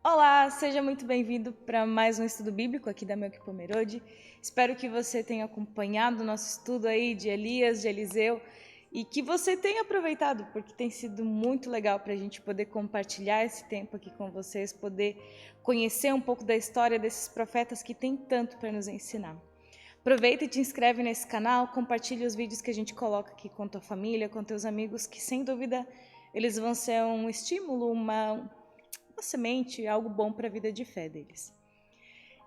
Olá, seja muito bem-vindo para mais um estudo bíblico aqui da Melk Pomerode. Espero que você tenha acompanhado o nosso estudo aí de Elias, de Eliseu e que você tenha aproveitado, porque tem sido muito legal para a gente poder compartilhar esse tempo aqui com vocês, poder conhecer um pouco da história desses profetas que tem tanto para nos ensinar. Aproveita e te inscreve nesse canal, compartilha os vídeos que a gente coloca aqui com tua família, com teus amigos, que sem dúvida eles vão ser um estímulo, uma semente, algo bom para a vida de fé deles.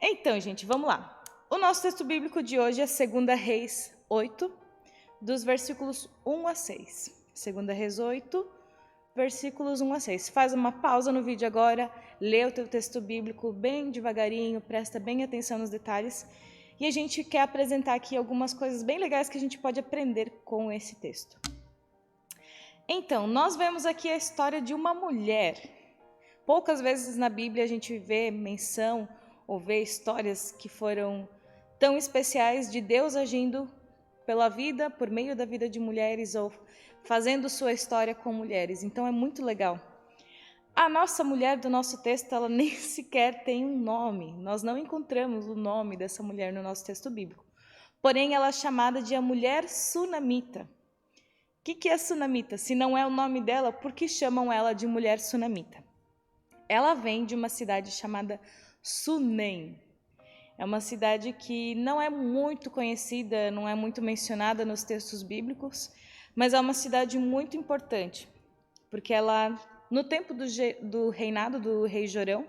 Então, gente, vamos lá. O nosso texto bíblico de hoje é 2 Reis 8, dos versículos 1 a 6. 2 Reis 8, versículos 1 a 6. Faz uma pausa no vídeo agora, lê o teu texto bíblico bem devagarinho, presta bem atenção nos detalhes. E a gente quer apresentar aqui algumas coisas bem legais que a gente pode aprender com esse texto. Então, nós vemos aqui a história de uma mulher. Poucas vezes na Bíblia a gente vê menção ou vê histórias que foram tão especiais de Deus agindo pela vida, por meio da vida de mulheres ou fazendo sua história com mulheres. Então é muito legal. A nossa mulher do nosso texto, ela nem sequer tem um nome. Nós não encontramos o nome dessa mulher no nosso texto bíblico. Porém, ela é chamada de a mulher sunamita. O que é sunamita? Se não é o nome dela, por que chamam ela de mulher sunamita? Ela vem de uma cidade chamada Sunem. É uma cidade que não é muito conhecida, não é muito mencionada nos textos bíblicos, mas é uma cidade muito importante, porque ela, no tempo do reinado do rei Jorão,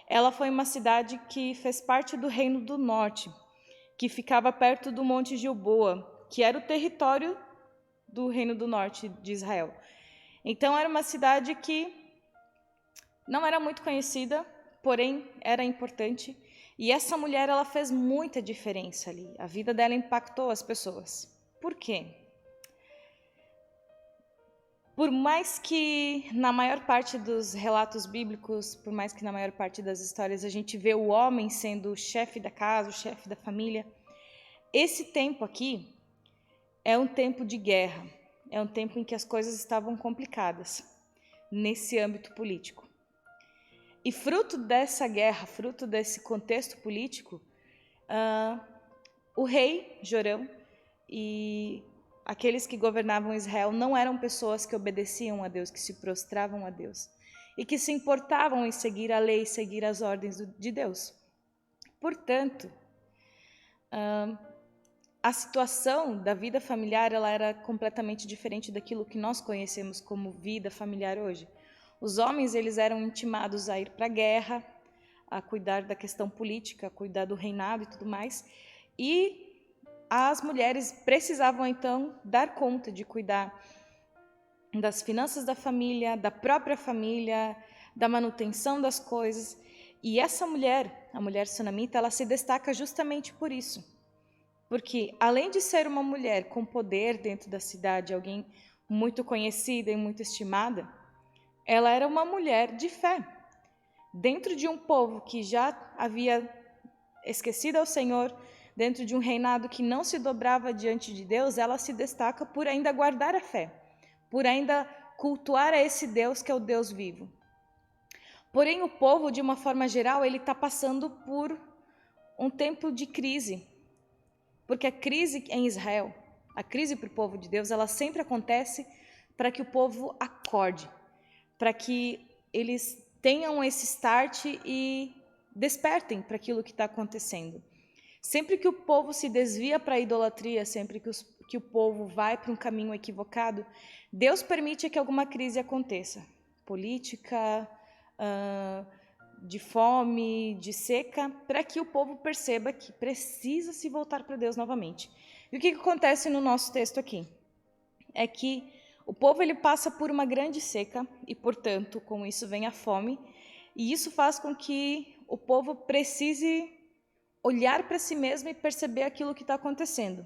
ela foi uma cidade que fez parte do Reino do Norte, que ficava perto do Monte Gilboa, que era o território do Reino do Norte de Israel. Então era uma cidade que não era muito conhecida, porém era importante. E essa mulher, ela fez muita diferença ali. A vida dela impactou as pessoas. Por quê? Por mais que na maior parte dos relatos bíblicos, por mais que na maior parte das histórias a gente vê o homem sendo o chefe da casa, o chefe da família, esse tempo aqui é um tempo de guerra. É um tempo em que as coisas estavam complicadas nesse âmbito político. E fruto dessa guerra, fruto desse contexto político, o rei Jorão e aqueles que governavam Israel não eram pessoas que obedeciam a Deus, que se prostravam a Deus e que se importavam em seguir a lei, seguir as ordens de Deus. Portanto, a situação da vida familiar ela era completamente diferente daquilo que nós conhecemos como vida familiar hoje. Os homens eles eram intimados a ir para a guerra, a cuidar da questão política, a cuidar do reinado e tudo mais. E as mulheres precisavam, então, dar conta de cuidar das finanças da família, da própria família, da manutenção das coisas. E essa mulher, a mulher sunamita, ela se destaca justamente por isso. Porque, além de ser uma mulher com poder dentro da cidade, alguém muito conhecida e muito estimada, ela era uma mulher de fé. Dentro de um povo que já havia esquecido ao Senhor, dentro de um reinado que não se dobrava diante de Deus, ela se destaca por ainda guardar a fé, por ainda cultuar a esse Deus que é o Deus vivo. Porém, o povo, de uma forma geral, ele está passando por um tempo de crise, porque a crise em Israel, a crise para o povo de Deus, ela sempre acontece para que o povo acorde, para que eles tenham esse start e despertem para aquilo que está acontecendo. Sempre que o povo se desvia para a idolatria, sempre que o povo vai para um caminho equivocado, Deus permite que alguma crise aconteça. Política, de fome, de seca, para que o povo perceba que precisa se voltar para Deus novamente. E o que acontece no nosso texto aqui? É que o povo ele passa por uma grande seca e, portanto, com isso vem a fome. E isso faz com que o povo precise olhar para si mesmo e perceber aquilo que está acontecendo.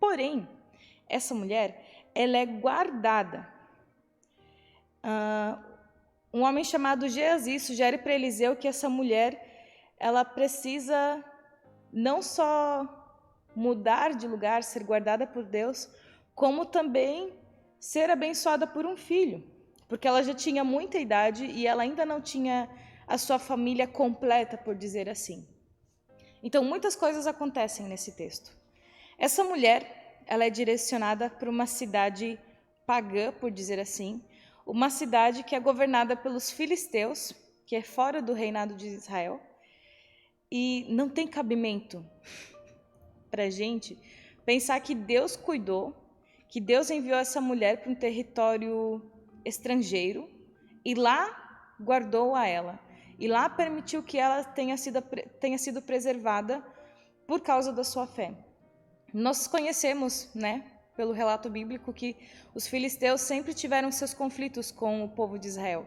Porém, essa mulher, ela é guardada. Um homem chamado Geazi sugere para Eliseu que essa mulher, ela precisa não só mudar de lugar, ser guardada por Deus, como também ser abençoada por um filho, porque ela já tinha muita idade e ela ainda não tinha a sua família completa, por dizer assim. Então, muitas coisas acontecem nesse texto. Essa mulher, ela é direcionada para uma cidade pagã, por dizer assim, uma cidade que é governada pelos filisteus, que é fora do reinado de Israel, e não tem cabimento para a gente pensar que Deus cuidou, que Deus enviou essa mulher para um território estrangeiro e lá guardou a ela. E lá permitiu que ela tenha sido preservada por causa da sua fé. Nós conhecemos, pelo relato bíblico, que os filisteus sempre tiveram seus conflitos com o povo de Israel.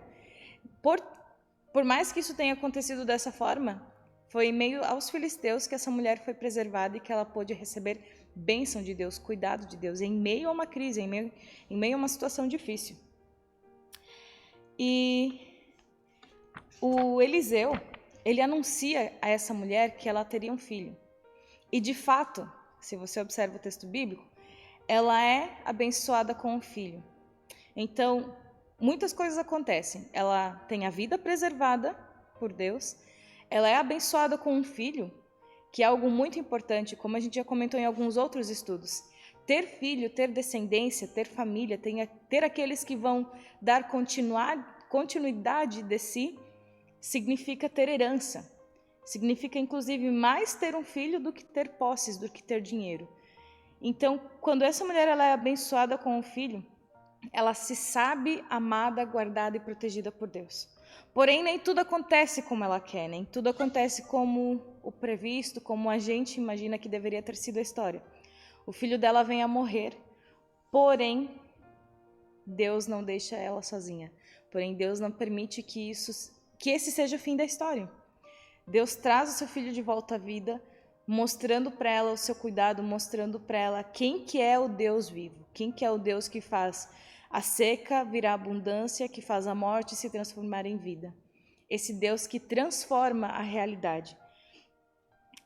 Por mais que isso tenha acontecido dessa forma, foi em meio aos filisteus que essa mulher foi preservada e que ela pôde receber bênção de Deus, cuidado de Deus, em meio a uma crise, em meio a uma situação difícil. E o Eliseu, ele anuncia a essa mulher que ela teria um filho. E de fato, se você observa o texto bíblico, ela é abençoada com um filho. Então, muitas coisas acontecem. Ela tem a vida preservada por Deus, ela é abençoada com um filho, que é algo muito importante, como a gente já comentou em alguns outros estudos. Ter filho, ter descendência, ter família, ter aqueles que vão dar continuidade de si, significa ter herança. Significa, inclusive, mais ter um filho do que ter posses, do que ter dinheiro. Então, quando essa mulher ela é abençoada com um filho, ela se sabe amada, guardada e protegida por Deus. Porém, nem tudo acontece como ela quer, nem tudo acontece como o previsto, como a gente imagina que deveria ter sido a história. O filho dela vem a morrer, porém, Deus não deixa ela sozinha. Porém, Deus não permite que esse seja o fim da história. Deus traz o seu filho de volta à vida, mostrando para ela o seu cuidado, mostrando para ela quem que é o Deus vivo, quem que é o Deus que faz a seca virar abundância, que faz a morte se transformar em vida. Esse Deus que transforma a realidade.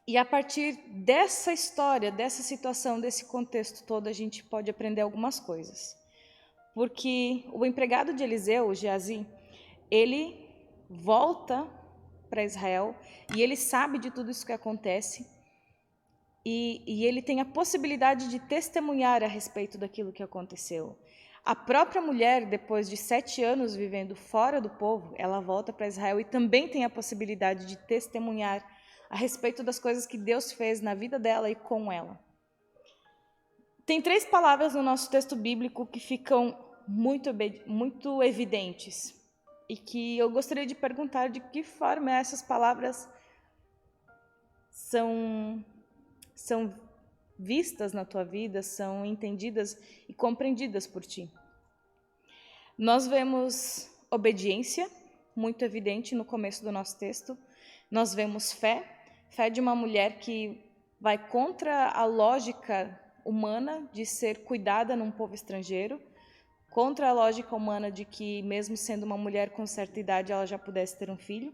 E a partir dessa história, dessa situação, desse contexto todo, a gente pode aprender algumas coisas. Porque o empregado de Eliseu, o Geazi, ele volta para Israel e ele sabe de tudo isso que acontece e ele tem a possibilidade de testemunhar a respeito daquilo que aconteceu. A própria mulher, depois de 7 anos vivendo fora do povo, ela volta para Israel e também tem a possibilidade de testemunhar a respeito das coisas que Deus fez na vida dela e com ela. Tem 3 palavras no nosso texto bíblico que ficam muito evidentes e que eu gostaria de perguntar de que forma essas palavras são vistas na tua vida, são entendidas e compreendidas por ti. Nós vemos obediência, muito evidente no começo do nosso texto. Nós vemos fé de uma mulher que vai contra a lógica humana de ser cuidada num povo estrangeiro, contra a lógica humana de que, mesmo sendo uma mulher com certa idade, ela já pudesse ter um filho.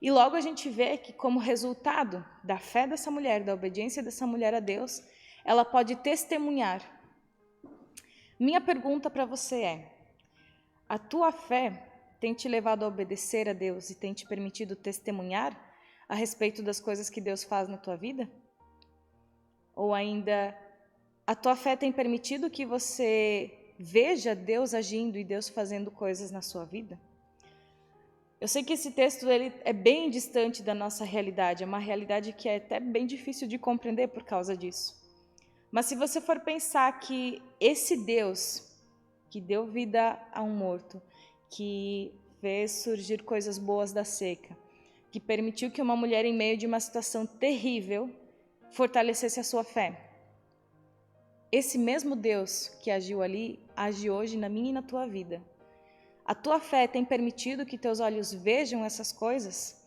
E logo a gente vê que, como resultado da fé dessa mulher, da obediência dessa mulher a Deus, ela pode testemunhar. Minha pergunta para você é: a tua fé tem te levado a obedecer a Deus e tem te permitido testemunhar a respeito das coisas que Deus faz na tua vida? Ou ainda, a tua fé tem permitido que você veja Deus agindo e Deus fazendo coisas na sua vida? Eu sei que esse texto ele é bem distante da nossa realidade, é uma realidade que é até bem difícil de compreender por causa disso. Mas se você for pensar que esse Deus que deu vida a um morto, que fez surgir coisas boas da seca, que permitiu que uma mulher em meio de uma situação terrível fortalecesse a sua fé, esse mesmo Deus que agiu ali, age hoje na minha e na tua vida. A tua fé tem permitido que teus olhos vejam essas coisas?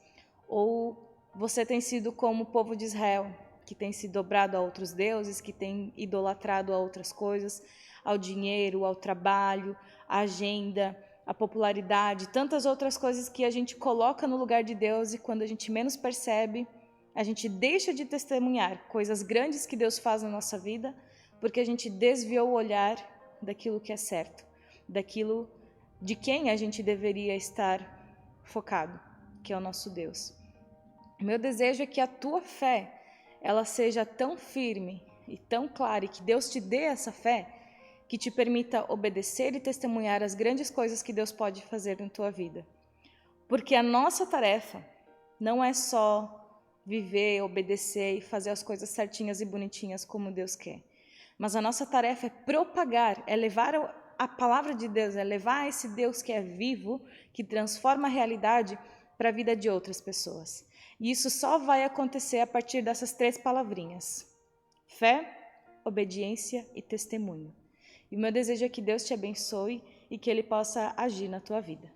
Ou você tem sido como o povo de Israel, que tem se dobrado a outros deuses, que tem idolatrado a outras coisas, ao dinheiro, ao trabalho, à agenda, à popularidade, tantas outras coisas que a gente coloca no lugar de Deus e quando a gente menos percebe, a gente deixa de testemunhar coisas grandes que Deus faz na nossa vida, porque a gente desviou o olhar daquilo que é certo, daquilo de quem a gente deveria estar focado. que é o nosso Deus. O meu desejo é que a tua fé, ela seja tão firme e tão clara, e que Deus te dê essa fé, que te permita obedecer e testemunhar as grandes coisas que Deus pode fazer na tua vida. Porque a nossa tarefa não é só viver, obedecer e fazer as coisas certinhas e bonitinhas como Deus quer. Mas a nossa tarefa é propagar, é levar a palavra de Deus, é levar esse Deus que é vivo, que transforma a realidade para a vida de outras pessoas. E isso só vai acontecer a partir dessas 3 palavrinhas: fé, obediência e testemunho. E o meu desejo é que Deus te abençoe e que Ele possa agir na tua vida.